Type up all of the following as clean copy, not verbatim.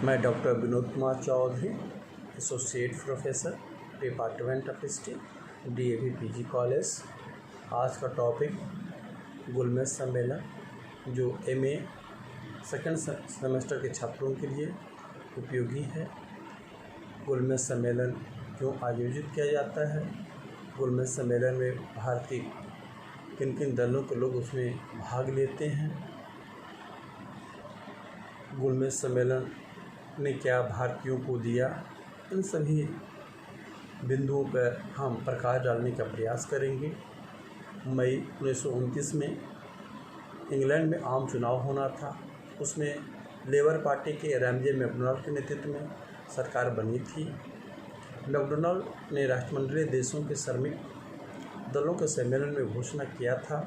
मैं doctor Vinod Kumar Chaudhary, associate professor, department of history, DAV PG college. आज का टॉपिक गुलमेज सम्मेलन, जो MA सेकेंड सेमेस्टर के छात्रों के लिए उपयोगी है। गुलमेज सम्मेलन क्यों आयोजित किया जाता है? गुलमेज सम्मेलन में भारतीय किन किन दलों के लोग उसमें भाग लेते हैं? गुलमेज सम्मेलन ने क्या भारतीयों को दिया? इन सभी बिंदुओं पर हम प्रकाश डालने का प्रयास करेंगे। मई 1929 में इंग्लैंड में आम चुनाव होना था। उसमें लेबर पार्टी के रैमजे मैकडोनाल्ड के नेतृत्व में सरकार बनी थी। मैकडोनाल्ड ने राष्ट्रमंडलीय देशों के श्रमिक दलों के सम्मेलन में घोषणा किया था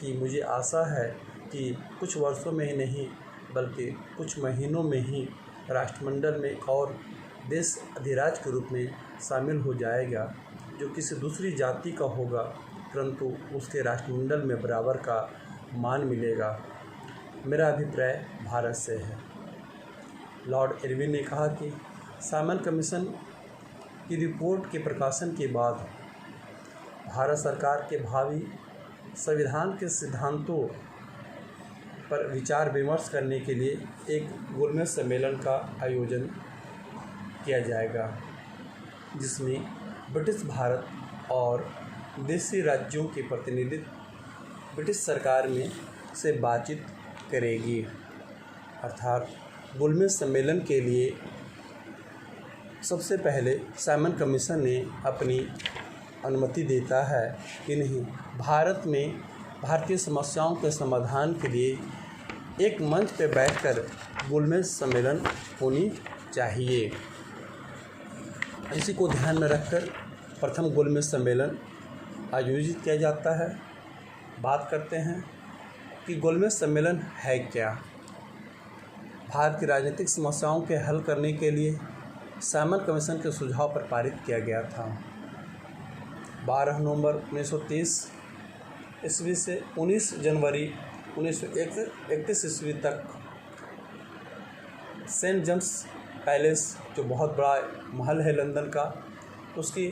कि मुझे आशा है कि कुछ वर्षों में ही नहीं बल्कि कुछ महीनों में ही राष्ट्रमंडल में एक और देश अधिराज के रूप में शामिल हो जाएगा, जो किसी दूसरी जाति का होगा, परंतु उसके राष्ट्रमंडल में बराबर का मान मिलेगा। मेरा अभिप्राय भारत से है। लॉर्ड इरविन ने कहा कि साइमन कमीशन की रिपोर्ट के प्रकाशन के बाद भारत सरकार के भावी संविधान के सिद्धांतों पर विचार विमर्श करने के लिए एक गुलमेज सम्मेलन का आयोजन किया जाएगा, जिसमें ब्रिटिश भारत और देशी राज्यों के प्रतिनिधित्व ब्रिटिश सरकार में से बातचीत करेगी। अर्थात गुलमेज सम्मेलन के लिए सबसे पहले साइमन कमीशन ने अपनी अनुमति देता है कि नहीं, भारत में भारतीय समस्याओं के समाधान के लिए एक मंच पर बैठकर गुलमेज सम्मेलन होनी चाहिए। इसी को ध्यान में रखकर प्रथम गुलमेज सम्मेलन आयोजित किया जाता है। बात करते हैं कि गुलमेज सम्मेलन है क्या। भारत की राजनीतिक समस्याओं के हल करने के लिए साइमन कमीशन के सुझाव पर पारित किया गया था। 12 नवंबर 1930 ईस्वी से 19 जनवरी 1931 ईस्वी तक सेंट जेम्स पैलेस, जो बहुत बड़ा महल है लंदन का, उसकी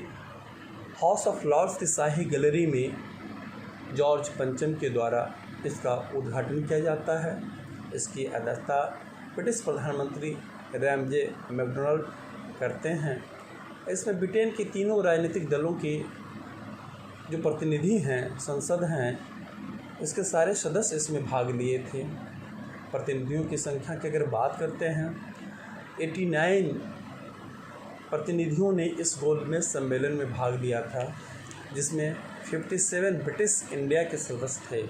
हाउस ऑफ लॉर्ड्स की शाही गैलरी में जॉर्ज पंचम के द्वारा इसका उद्घाटन किया जाता है। इसकी अध्यक्षता ब्रिटिश प्रधानमंत्री रैमजे मैकडोनाल्ड करते हैं। इसमें ब्रिटेन के तीनों राजनीतिक दलों के जो प्रतिनिधि हैं, संसद हैं, इसके सारे सदस्य इसमें भाग लिए थे। प्रतिनिधियों की संख्या की अगर बात करते हैं, 89 प्रतिनिधियों ने इस गुलमेज सम्मेलन में भाग लिया था, जिसमें 57 ब्रिटिश इंडिया के सदस्य थे।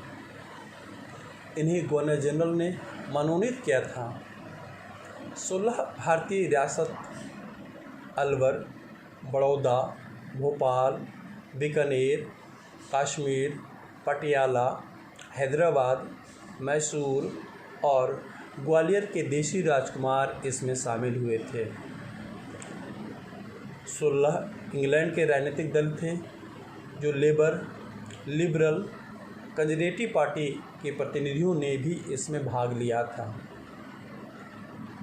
इन्हें गवर्नर जनरल ने मनोनीत किया था। 16 भारतीय रियासत अलवर, बड़ौदा, भोपाल, बीकानेर, कश्मीर, पटियाला, हैदराबाद, मैसूर और ग्वालियर के देशी राजकुमार इसमें शामिल हुए थे। 16 इंग्लैंड के राजनीतिक दल थे, जो लेबर, लिबरल, कंजर्वेटिव पार्टी के प्रतिनिधियों ने भी इसमें भाग लिया था।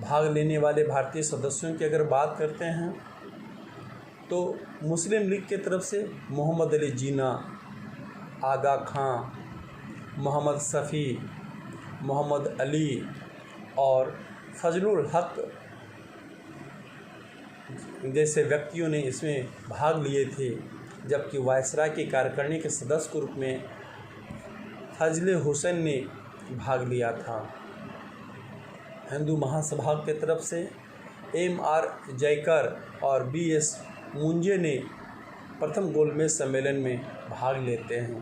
भाग लेने वाले भारतीय सदस्यों की अगर बात करते हैं तो मुस्लिम लीग की तरफ से मोहम्मद अली जीना, आगा खां, मोहम्मद शफी, मोहम्मद अली और फजलुल हक जैसे व्यक्तियों ने इसमें भाग लिए थे, जबकि वायसराय की कार्यकारिणी के सदस्य के रूप में फजले हुसैन ने भाग लिया था। हिंदू महासभा की तरफ से MR जयकर और BS मुंजे ने प्रथम गुलमेज सम्मेलन में भाग लेते हैं।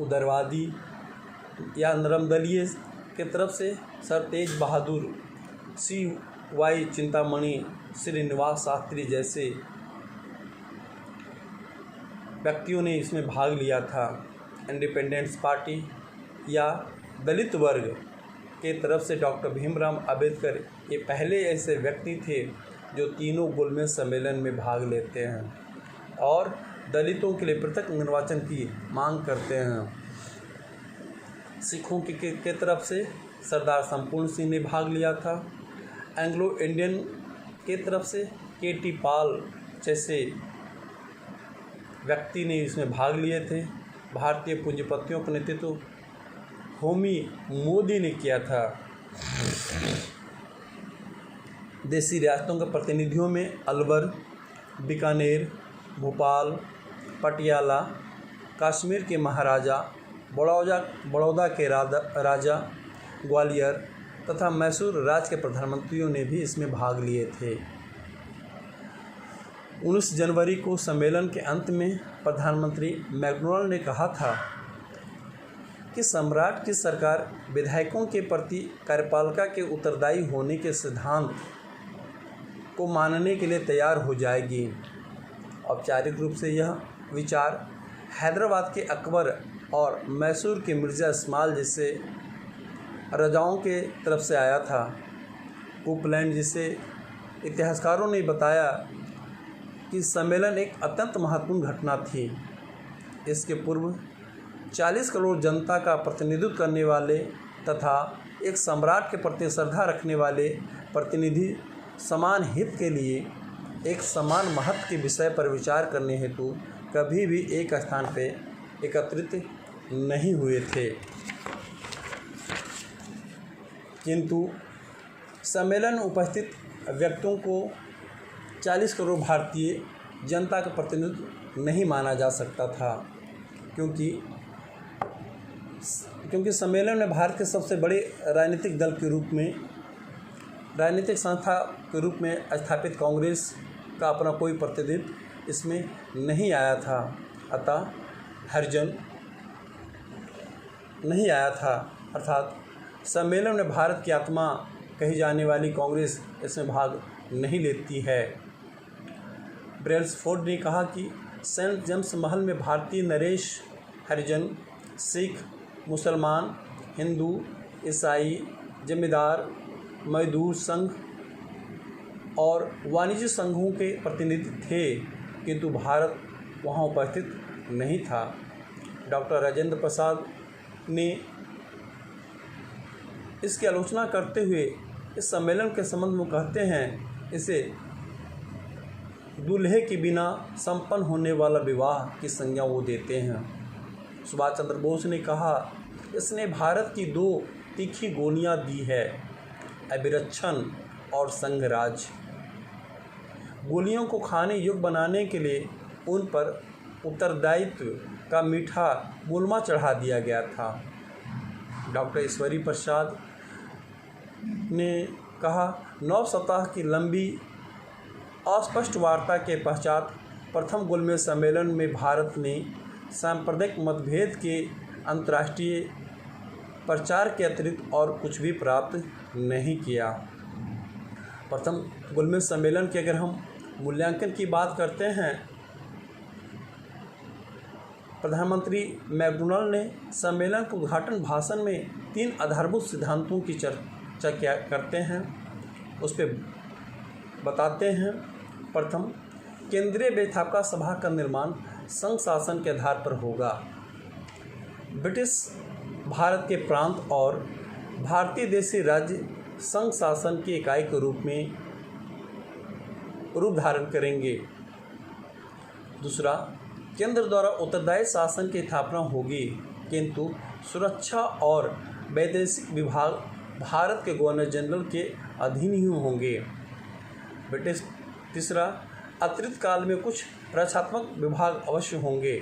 उदारवादी या नरमदलीय के तरफ से सर तेज बहादुर, CY चिंतामणि, श्रीनिवास शास्त्री जैसे व्यक्तियों ने इसमें भाग लिया था। इंडिपेंडेंस पार्टी या दलित वर्ग के तरफ से डॉक्टर भीमराव अंबेडकर ये पहले ऐसे व्यक्ति थे जो तीनों गुलमेज सम्मेलन में भाग लेते हैं और दलितों के लिए पृथक निर्वाचन की मांग करते हैं। सिखों की तरफ से सरदार संपूर्ण सिंह ने भाग लिया था। एंग्लो इंडियन के तरफ से के.टी. पाल जैसे व्यक्ति ने इसमें भाग लिए थे। भारतीय पूंजीपतियों का नेतृत्व होमी मोदी ने किया था। देसी रियासतों के प्रतिनिधियों में अलवर, बीकानेर, भोपाल, पटियाला, कश्मीर के महाराजा, बड़ौदा के राजा, ग्वालियर तथा मैसूर राज्य के प्रधानमंत्रियों ने भी इसमें भाग लिए थे। 19 जनवरी को सम्मेलन के अंत में प्रधानमंत्री मैकडॉनल्ड ने कहा था कि सम्राट की सरकार विधायकों के प्रति कार्यपालिका के उत्तरदायी होने के सिद्धांत को मानने के लिए तैयार हो जाएगी। औपचारिक रूप से यह विचार हैदराबाद के अकबर और मैसूर के मिर्ज़ा इस्माइल जैसे राजाओं के तरफ से आया था। उपलैंड जिसे इतिहासकारों ने बताया कि सम्मेलन एक अत्यंत महत्वपूर्ण घटना थी। इसके पूर्व 40 करोड़ जनता का प्रतिनिधित्व करने वाले तथा एक सम्राट के प्रति श्रद्धा रखने वाले प्रतिनिधि समान हित के लिए एक समान महत्व के विषय पर विचार करने हेतु कभी भी एक स्थान पर एकत्रित नहीं हुए थे। किंतु सम्मेलन में उपस्थित व्यक्तियों को 40 करोड़ भारतीय जनता का प्रतिनिधित्व नहीं माना जा सकता था, क्योंकि सम्मेलन में भारत के सबसे बड़े राजनीतिक दल के रूप में, राजनीतिक संस्था के रूप में स्थापित कांग्रेस का अपना कोई प्रतिनिधित्व इसमें नहीं आया था। अतः हरिजन नहीं आया था, अर्थात सम्मेलन में भारत की आत्मा कही जाने वाली कांग्रेस इसमें भाग नहीं लेती है। ब्रेल्सफोर्ड ने कहा कि सेंट जेम्स महल में भारतीय नरेश, हरिजन, सिख, मुसलमान, हिंदू, ईसाई, जमींदार, मजदूर संघ और वाणिज्य संघों के प्रतिनिधि थे, किंतु भारत वहां उपस्थित नहीं था। डॉक्टर राजेंद्र प्रसाद ने इसकी आलोचना करते हुए इस सम्मेलन के संबंध में कहते हैं, इसे दूल्हे के बिना संपन्न होने वाला विवाह की संज्ञा वो देते हैं। सुभाष चंद्र बोस ने कहा, इसने भारत की 2 तीखी गोलियां दी है, अभिरक्षण और संघराज। गोलियों को खाने योग्य बनाने के लिए उन पर उत्तरदायित्व का मीठा मुलमा चढ़ा दिया गया था। डॉक्टर ईश्वरी प्रसाद ने कहा, 9 सप्ताह की लंबी अस्पष्ट वार्ता के पश्चात प्रथम गोलमेज सम्मेलन में भारत ने सांप्रदायिक मतभेद के अंतर्राष्ट्रीय प्रचार के अतिरिक्त और कुछ भी प्राप्त नहीं किया। प्रथम गोलमेज सम्मेलन के अगर हम मूल्यांकन की बात करते हैं, प्रधानमंत्री मैकडॉनल्ड ने सम्मेलन के उद्घाटन भाषण में 3 आधारभूत सिद्धांतों की चर्चा करते हैं, उस पर बताते हैं। प्रथम, केंद्रीय व्यवस्थापक सभा का निर्माण संघ शासन के आधार पर होगा। ब्रिटिश भारत के प्रांत और भारतीय देशी राज्य संघ शासन की इकाई के रूप धारण करेंगे। दूसरा, केंद्र द्वारा उत्तरदायी शासन की स्थापना होगी, किंतु सुरक्षा और वैदेशिक विभाग भारत के गवर्नर जनरल के अधीन ही होंगे। तीसरा, अतिरिक्त काल में कुछ रक्षात्मक विभाग अवश्य होंगे।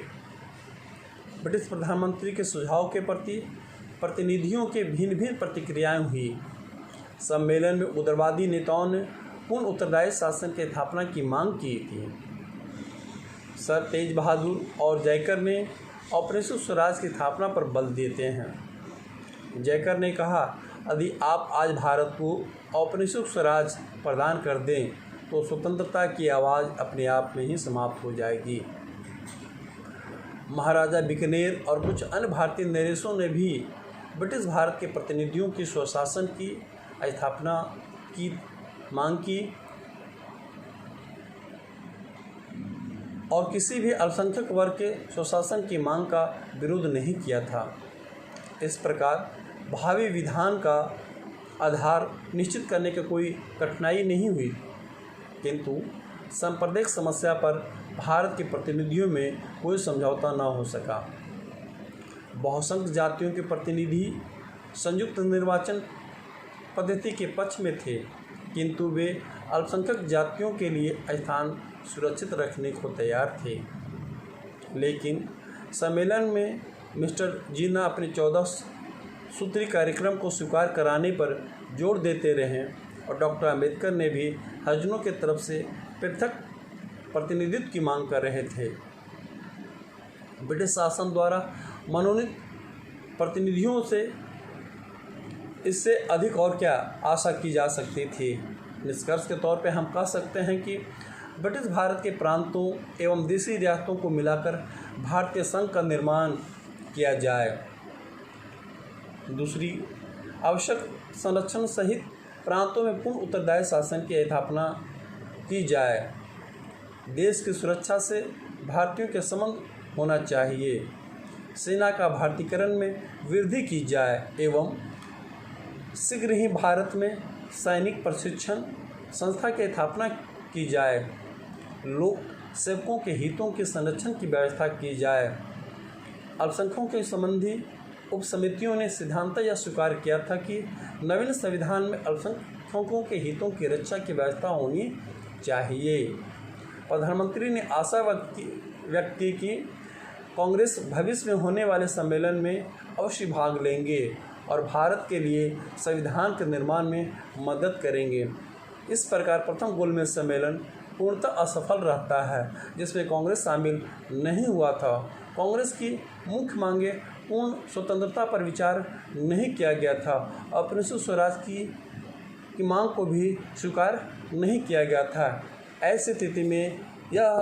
ब्रिटिश प्रधानमंत्री के सुझाव के प्रति प्रतिनिधियों के भिन्न भिन्न प्रतिक्रियाएं हुई। सम्मेलन में उदारवादी नेताओं ने पूर्ण उत्तरदायी शासन की स्थापना की मांग की थी। सर तेज बहादुर और जयकर ने ऑपरेशन स्वराज की स्थापना पर बल देते हैं। जयकर ने कहा, यदि आप आज भारत को ऑपरेशन स्वराज प्रदान कर दें तो स्वतंत्रता की आवाज़ अपने आप में ही समाप्त हो जाएगी। महाराजा बीकानेर और कुछ अन्य भारतीय नरेशों ने भी ब्रिटिश भारत के प्रतिनिधियों की स्वशासन की स्थापना की मांग की और किसी भी अल्पसंख्यक वर्ग के स्वशासन की मांग का विरोध नहीं किया था। इस प्रकार भावी विधान का आधार निश्चित करने की कोई कठिनाई नहीं हुई, किंतु सांप्रदायिक समस्या पर भारत के प्रतिनिधियों में कोई समझौता न हो सका। बहुसंख्यक जातियों के प्रतिनिधि संयुक्त निर्वाचन पद्धति के पक्ष में थे, किंतु वे अल्पसंख्यक जातियों के लिए स्थान सुरक्षित रखने को तैयार थे। लेकिन सम्मेलन में मिस्टर जिन्ना अपने 14 सूत्री कार्यक्रम को स्वीकार कराने पर जोर देते रहे और डॉक्टर अंबेडकर ने भी हरिजनों की तरफ से पृथक प्रतिनिधित्व की मांग कर रहे थे। ब्रिटिश शासन द्वारा मनोनीत प्रतिनिधियों से इससे अधिक और क्या आशा की जा सकती थी। निष्कर्ष के तौर पे हम कह सकते हैं कि ब्रिटिश भारत के प्रांतों एवं देशी रियासतों को मिलाकर भारतीय संघ का निर्माण किया जाए। दूसरी, आवश्यक संरक्षण सहित प्रांतों में पूर्ण उत्तरदायी शासन की स्थापना की जाए। देश की सुरक्षा से भारतीयों के संबंध होना चाहिए। सेना का भारतीकरण में वृद्धि की जाए एवं शीघ्र ही भारत में सैनिक प्रशिक्षण संस्था की स्थापना की जाए। लोक सेवकों के हितों के संरक्षण की व्यवस्था की जाए। अल्पसंख्यकों के संबंधी उप समितियों ने सिद्धांत यह स्वीकार किया था कि नवीन संविधान में अल्पसंख्यकों के हितों की रक्षा की व्यवस्था होनी चाहिए। प्रधानमंत्री ने आशा व्यक्त की कि कांग्रेस भविष्य में होने वाले सम्मेलन में अवश्य भाग लेंगे और भारत के लिए संविधान के निर्माण में मदद करेंगे। इस प्रकार प्रथम गोलमेज सम्मेलन पूर्णतः असफल रहता है, जिसमें कांग्रेस शामिल नहीं हुआ था। कांग्रेस की मुख्य मांगे पूर्ण स्वतंत्रता पर विचार नहीं किया गया था। अपरिष्कृत स्वराज की मांग को भी स्वीकार नहीं किया गया था। ऐसी स्थिति में यह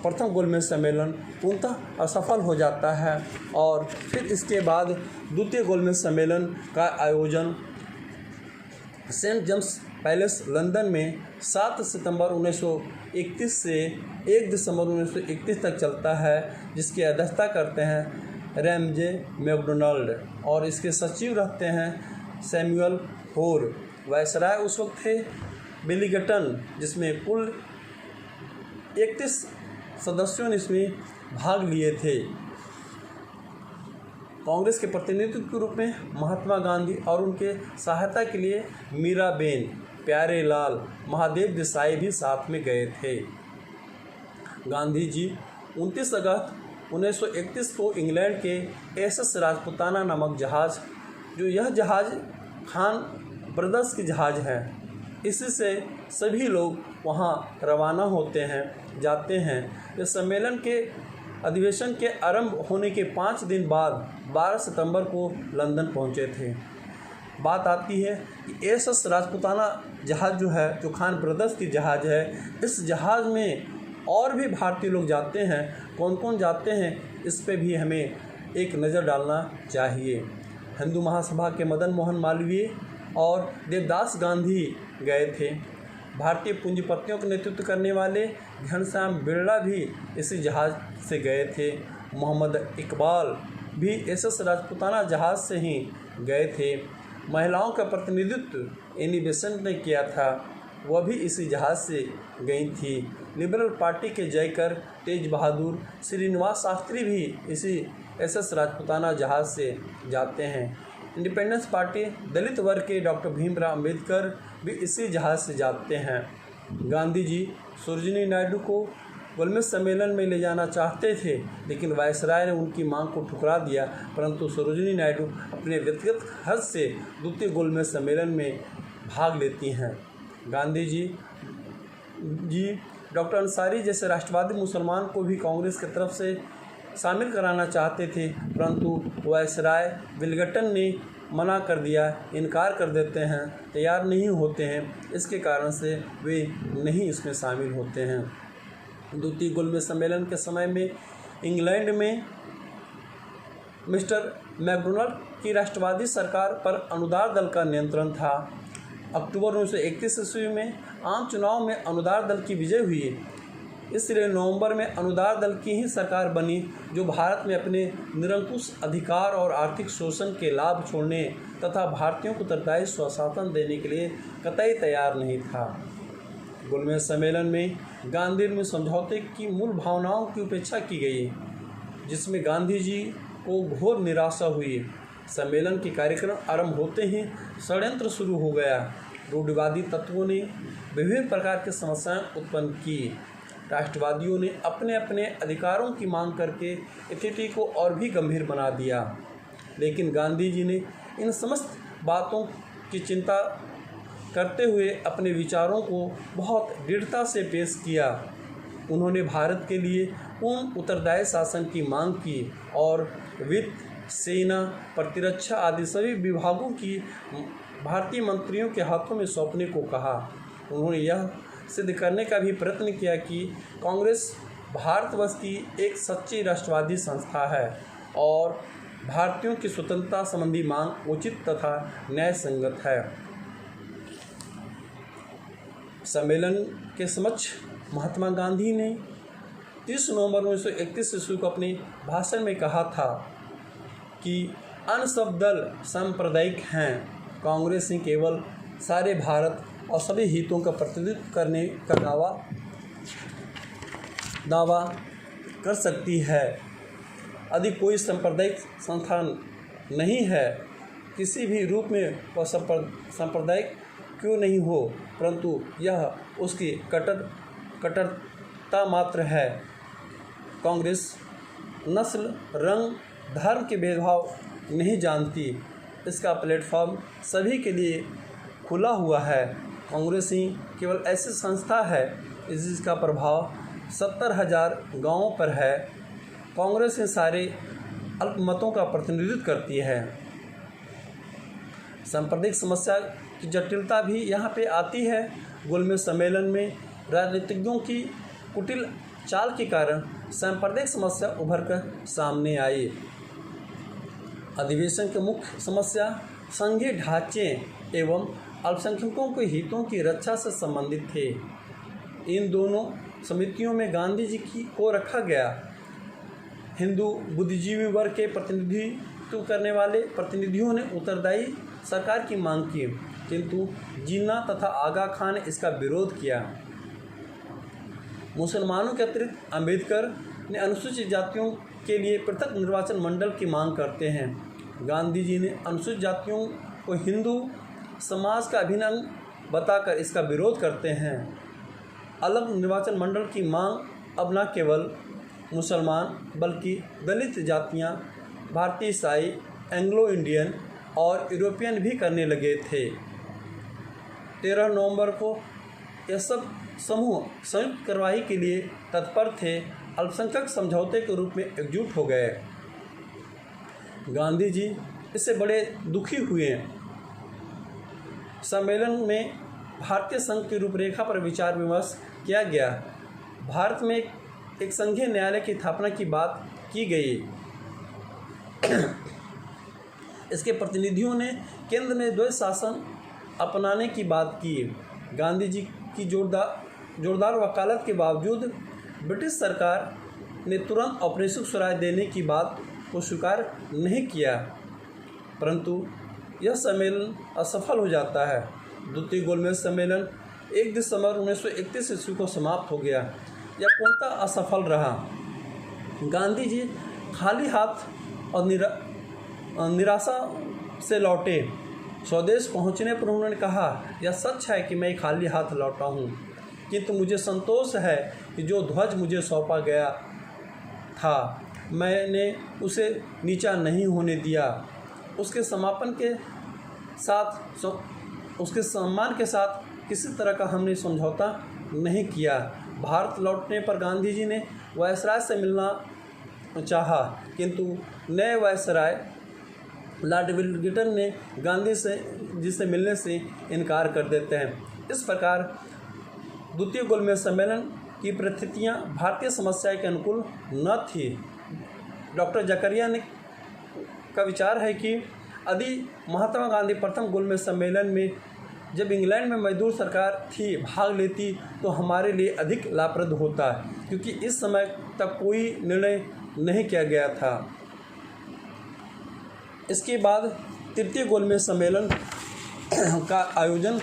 प्रथम गोलमेज सम्मेलन पूर्णतः असफल हो जाता है और फिर इसके बाद द्वितीय गोलमेज सम्मेलन का आयोजन सेंट जेम्स पैलेस लंदन में 7 सितंबर 1931 से 1 दिसंबर 1931 तक चलता है, जिसकी अध्यक्षता करते हैं रैमजे मैकडोनाल्ड और इसके सचिव रहते हैं सैमुअल होर। वायसराय उस वक्त थे वेलिंगटन, जिसमें कुल 31 सदस्यों ने इसमें भाग लिए थे। कांग्रेस के प्रतिनिधित्व के रूप में महात्मा गांधी और उनके सहायता के लिए मीराबेन, प्यारेलाल, महादेव देसाई भी साथ में गए थे। गांधी जी 29 अगस्त 1931 को इंग्लैंड के एसएस राजपुताना नामक जहाज़, जो यह जहाज़ खान ब्रदर्स की जहाज़ है, इसी से सभी लोग वहां रवाना होते हैं, जाते हैं। इस सम्मेलन के अधिवेशन के आरंभ होने के 5 दिन बाद 12 सितंबर को लंदन पहुंचे थे। बात आती है कि एसएस राजपुताना जहाज़ जो है, जो खान ब्रदर्स की जहाज़ है, इस जहाज़ में और भी भारतीय लोग जाते हैं। कौन कौन जाते हैं, इस पे भी हमें एक नज़र डालना चाहिए। हिंदू महासभा के मदन मोहन मालवीय और देवदास गांधी गए थे। भारतीय पूंजीपतियों का नेतृत्व करने वाले घनश्याम बिरला भी इसी जहाज़ से गए थे। मोहम्मद इकबाल भी एसएस राजपुताना जहाज़ से ही गए थे। महिलाओं का प्रतिनिधित्व एनी बेसेंट ने किया था, वह भी इसी जहाज़ से गई थी। लिबरल पार्टी के जयकर तेज बहादुर श्रीनिवास शास्त्री भी इसी एसएस राजपुताना जहाज़ से जाते हैं। इंडिपेंडेंस पार्टी दलित वर्ग के डॉक्टर भीमराव अंबेडकर भी इसी जहाज़ से जाते हैं। गांधी जी सरोजिनी नायडू को गोलमेज सम्मेलन में ले जाना चाहते थे, लेकिन वायसराय ने उनकी मांग को ठुकरा दिया। परंतु सरोजिनी नायडू अपने व्यक्तिगत हर्ष से द्वितीय गोलमेज सम्मेलन में भाग लेती हैं। गांधी जी डॉक्टर अंसारी जैसे राष्ट्रवादी मुसलमान को भी कांग्रेस की तरफ से शामिल कराना चाहते थे, परंतु वायसराय वेलिंगटन ने मना कर दिया, इनकार कर देते हैं, तैयार नहीं होते हैं। इसके कारण से वे नहीं इसमें शामिल होते हैं। द्वितीय गोलमेज सम्मेलन के समय में इंग्लैंड में मिस्टर मैकडोनाल्ड की राष्ट्रवादी सरकार पर अनुदार दल का नियंत्रण था। अक्टूबर 1931 ईस्वी में आम चुनाव में अनुदार दल की विजय हुई। इसलिए नवंबर में अनुदार दल की ही सरकार बनी, जो भारत में अपने निरंकुश अधिकार और आर्थिक शोषण के लाभ छोड़ने तथा भारतीयों को उत्तरदायी स्वशासन देने के लिए कतई तैयार नहीं था। गोलमेज सम्मेलन में गांधी में समझौते की मूल भावनाओं की उपेक्षा की गई, जिसमें गांधी जी को घोर निराशा हुई। सम्मेलन के कार्यक्रम आरंभ होते ही षड्यंत्र शुरू हो गया। रूढ़िवादी तत्वों ने विभिन्न प्रकार की समस्याएं उत्पन्न की। राष्ट्रवादियों ने अपने अपने अधिकारों की मांग करके स्थिति को और भी गंभीर बना दिया, लेकिन गांधी जी ने इन समस्त बातों की चिंता करते हुए अपने विचारों को बहुत दृढ़ता से पेश किया। उन्होंने भारत के लिए पूर्ण उत्तरदायी शासन की मांग की और वित्त, सेना, प्रतिरक्षा आदि सभी विभागों की भारतीय मंत्रियों के हाथों में सौंपने को कहा। उन्होंने यह सिद्ध करने का भी प्रयत्न किया कि कांग्रेस भारतवर्ष की एक सच्ची राष्ट्रवादी संस्था है और भारतीयों की स्वतंत्रता संबंधी मांग उचित तथा न्याय संगत है। सम्मेलन के समक्ष महात्मा गांधी ने 30 नवंबर 1931 ईस्वी को अपने भाषण में कहा था कि अन्य सब दल सांप्रदायिक हैं, कांग्रेस ही केवल सारे भारत और सभी हितों का प्रतिनिधित्व करने का दावा कर सकती है। यदि कोई सांप्रदायिक संस्थान नहीं है, किसी भी रूप में वह सांप्रदायिक क्यों नहीं हो, परंतु यह उसकी कट्टरता मात्र है। कांग्रेस नस्ल, रंग, धर्म के भेदभाव नहीं जानती। इसका प्लेटफॉर्म सभी के लिए खुला हुआ है। कांग्रेस ही केवल ऐसी संस्था है जिसका प्रभाव 70,000 गांवों पर है। कांग्रेस ही सारे अल्पमतों का प्रतिनिधित्व करती है। सांप्रदायिक समस्या की जटिलता भी यहाँ पे आती है। गोलमेज सम्मेलन में राजनीतिज्ञों की कुटिल चाल के कारण सांप्रदायिक समस्या उभर कर सामने आई। अधिवेशन की मुख्य समस्या संघीय ढांचे एवं अल्पसंख्यकों के हितों की रक्षा से संबंधित थे। इन दोनों समितियों में गांधी जी को रखा गया। हिंदू बुद्धिजीवी वर्ग के प्रतिनिधित्व करने वाले प्रतिनिधियों ने उत्तरदायी सरकार की मांग की, किंतु जिन्ना तथा आगा खान ने इसका विरोध किया। मुसलमानों के अतिरिक्त अम्बेडकर ने अनुसूचित जातियों के लिए पृथक निर्वाचन मंडल की मांग करते हैं। गांधी जी ने अनुसूचित जातियों को हिंदू समाज का अभिन्न अंग बताकर इसका विरोध करते हैं। अलग निर्वाचन मंडल की मांग अब न केवल मुसलमान बल्कि दलित जातियां, भारतीय ईसाई, एंग्लो इंडियन और यूरोपियन भी करने लगे थे। 13 नवंबर को यह सब समूह संयुक्त कार्रवाई के लिए तत्पर थे। अल्पसंख्यक समझौते के रूप में एकजुट हो गए। गांधी जी इससे बड़े दुखी हुए। सम्मेलन में भारतीय संघ की रूपरेखा पर विचार विमर्श किया गया। भारत में एक संघीय न्यायालय की स्थापना की बात की गई। इसके प्रतिनिधियों ने केंद्र में द्वैध शासन अपनाने की बात की। गांधी जी की जोरदार वकालत के बावजूद ब्रिटिश सरकार ने तुरंत ऑपरेशन स्वराज देने की बात को स्वीकार नहीं किया, परंतु यह सम्मेलन असफल हो जाता है। द्वितीय गोलमेज सम्मेलन 1 दिसंबर 1931 ईस्वी को समाप्त हो गया। यह पूर्णतः असफल रहा। गांधी जी खाली हाथ और निराशा से लौटे। स्वदेश पहुंचने पर उन्होंने कहा, यह सच है कि मैं खाली हाथ लौटा हूं, किंतु मुझे संतोष है कि जो ध्वज मुझे सौंपा गया था मैंने उसे नीचा नहीं होने दिया। उसके सम्मान के साथ किसी तरह का हमने समझौता नहीं किया। भारत लौटने पर गांधी जी ने वायसराय से मिलना चाहा, किंतु नए वायसराय लॉर्ड विलिंगटन ने गांधी जी से मिलने से इनकार कर देते हैं। इस प्रकार द्वितीय गोलमेज सम्मेलन की परिस्थितियाँ भारतीय समस्या के अनुकूल न थी। डॉक्टर जकरिया का विचार है कि यदि महात्मा गांधी प्रथम गोलमेज सम्मेलन में जब इंग्लैंड में मजदूर सरकार थी भाग लेती तो हमारे लिए अधिक लाभप्रद होता, क्योंकि इस समय तक कोई निर्णय नहीं किया गया था। इसके बाद तृतीय गोलमेज सम्मेलन का आयोजन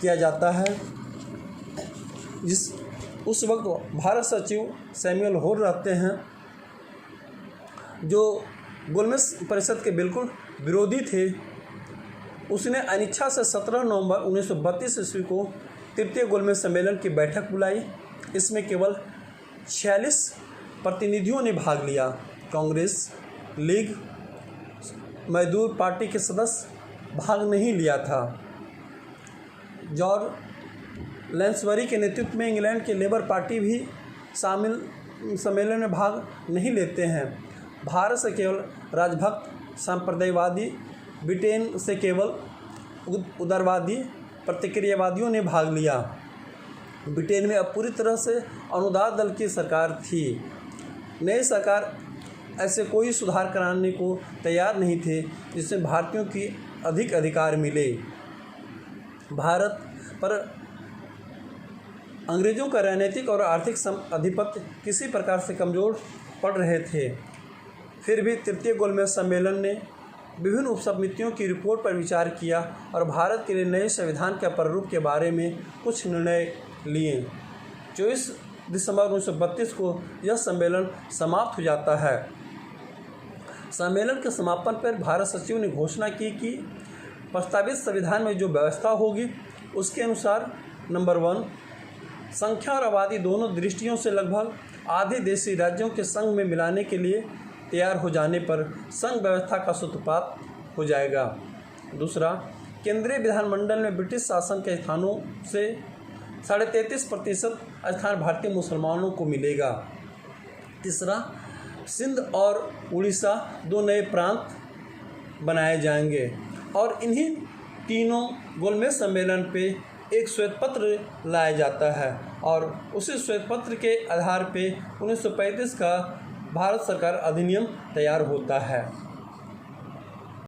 किया जाता है, उस वक्त भारत सचिव सैमुअल होर रहते हैं, जो गोलमेज परिषद के बिल्कुल विरोधी थे। उसने अनिच्छा से 17 नवंबर 1932 ईस्वी को तृतीय गोलमेज सम्मेलन की बैठक बुलाई। इसमें केवल 46 प्रतिनिधियों ने भाग लिया। कांग्रेस, लीग, मजदूर पार्टी के सदस्य भाग नहीं लिया था। जॉर्ज लैंसबरी के नेतृत्व में इंग्लैंड के लेबर पार्टी भी सम्मेलन में भाग नहीं लेते हैं। भारत से केवल राजभक्त सांप्रदायवादी, ब्रिटेन से केवल उदारवादी प्रतिक्रियावादियों ने भाग लिया। ब्रिटेन में अब पूरी तरह से अनुदार दल की सरकार थी। नई सरकार ऐसे कोई सुधार कराने को तैयार नहीं थे जिससे भारतीयों की अधिक अधिकार मिले। भारत पर अंग्रेज़ों का राजनीतिक और आर्थिक आधिपत्य किसी प्रकार से कमज़ोर पड़ रहे थे। फिर भी तृतीय गोलमेज सम्मेलन ने विभिन्न उपसमितियों की रिपोर्ट पर विचार किया और भारत के लिए नए संविधान के प्रारूप के बारे में कुछ निर्णय लिए। 24 दिसंबर 1932 को यह सम्मेलन समाप्त हो जाता है। सम्मेलन के समापन पर भारत सचिव ने घोषणा की कि प्रस्तावित संविधान में जो व्यवस्था होगी उसके अनुसार नंबर 1, संख्या और आबादी दोनों दृष्टियों से लगभग आधे देशी राज्यों के संघ में मिलाने के लिए तैयार हो जाने पर संघ व्यवस्था का सूत्रपात हो जाएगा। दूसरा, केंद्रीय विधानमंडल में ब्रिटिश शासन के स्थानों से 33.5% स्थान भारतीय मुसलमानों को मिलेगा। तीसरा, सिंध और उड़ीसा 2 नए प्रांत बनाए जाएंगे और इन्हीं तीनों गोलमेज सम्मेलन पे एक श्वेत पत्र लाया जाता है और उसी श्वेत पत्र के आधार पे 1935 का भारत सरकार अधिनियम तैयार होता है।